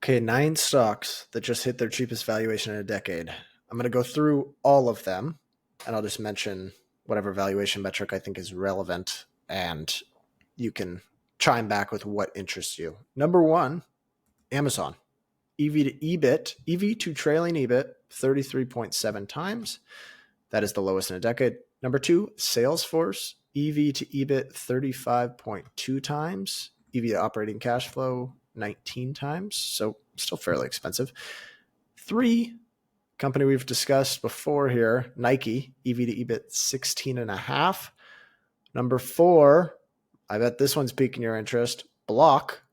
Okay, 9 stocks that just hit their cheapest valuation in a decade. I'm going to go through all of them, and I'll just mention whatever valuation metric I think is relevant, and you can chime back with what interests you. Number one, Amazon. EV to EBIT, EV to trailing EBIT, 33.7 times. That is the lowest in a decade. Number two, Salesforce, EV to EBIT, 35.2 times. EV to operating cash flow, 19 times. So still fairly expensive. Three, company we've discussed before here, Nike, EV to EBIT, 16.5. Number four, I bet this one's piquing your interest, Block,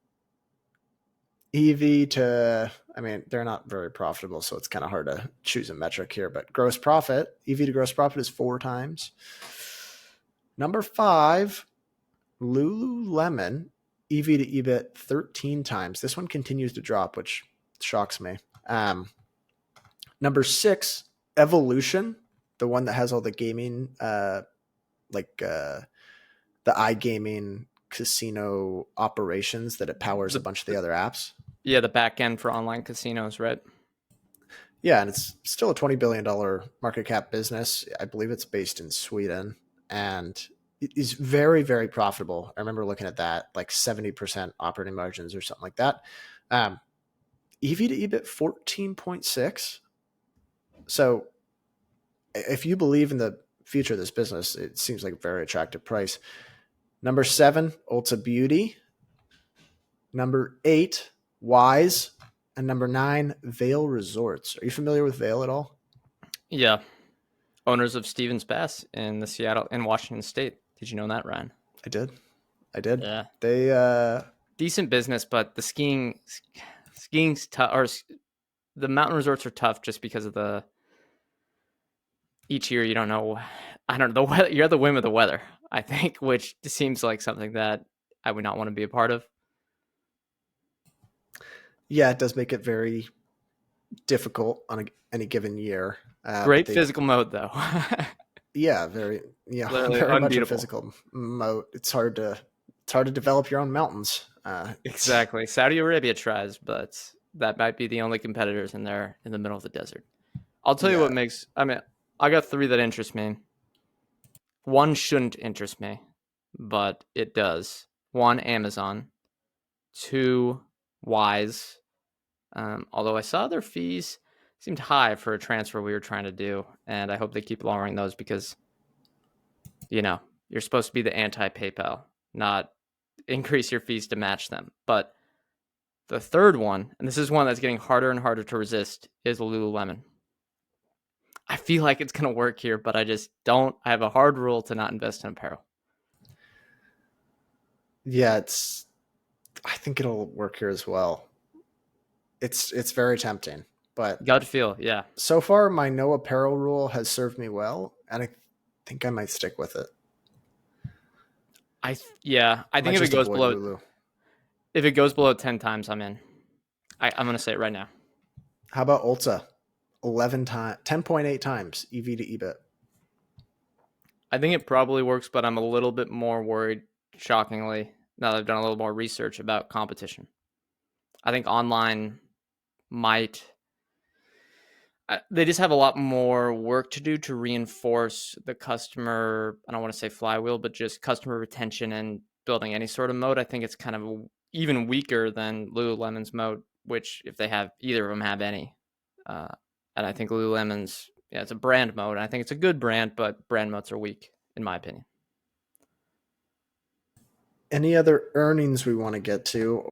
EV to, I mean, they're not very profitable, so it's kind of hard to choose a metric here, but gross profit, EV to gross profit is 4 times. Number five, Lululemon, EV to EBIT 13 times. This one continues to drop, which shocks me. Number six, Evolution, the one that has all the gaming, the iGaming casino operations that it powers a bunch of the other apps. Yeah, the back end for online casinos, right? Yeah, and it's still a $20 billion market cap business. I believe it's based in Sweden, and it is very, very profitable. I remember looking at that, like 70% operating margins or something like that. EV to EBIT 14.6. So if you believe in the future of this business, it seems like a very attractive price. Number seven, Ulta Beauty. Number eight, Wise. And number nine, Vail Resorts. Are you familiar with Vail at all? Yeah. Owners of Stevens Pass in Washington State. Did you know that, Ryan? I did. Yeah. They decent business, but the skiing's tough, or the mountain resorts are tough just because of each year you don't know. I don't know, the weather. You're at the whim of the weather, I think, which seems like something that I would not want to be a part of. Yeah, it does make it very difficult on any given year. Great physical mode, though. Yeah, very much a physical mode. It's hard to develop your own mountains. Exactly. Saudi Arabia tries, but that might be the only competitors in there in the middle of the desert. I'll tell you what makes. I mean, I got 3 that interest me. One shouldn't interest me, but it does. 1, Amazon. 2, Wise. Although I saw their fees seemed high for a transfer we were trying to do, and I hope they keep lowering those because, you're supposed to be the anti-PayPal, not increase your fees to match them. But the third one, and this is one that's getting harder and harder to resist, is Lululemon. I feel like it's going to work here, but I just don't. I have a hard rule to not invest in apparel. Yeah, I think it'll work here as well. It's very tempting, but gut feel, yeah. So far, my no apparel rule has served me well, and I think I might stick with it. I think if it goes below 10 times, I'm in. I'm going to say it right now. How about Ulta? 10.8 times EV to EBIT. I think it probably works, but I'm a little bit more worried, shockingly, now that I've done a little more research about competition. I think online they just have a lot more work to do to reinforce the customer, I don't want to say flywheel, but just customer retention and building any sort of mode. I think it's kind of even weaker than Lululemon's mode, which if they have, either of them have any. And I think Lululemon's, it's a brand mode. And I think it's a good brand, but brand modes are weak, in my opinion. Any other earnings we want to get to,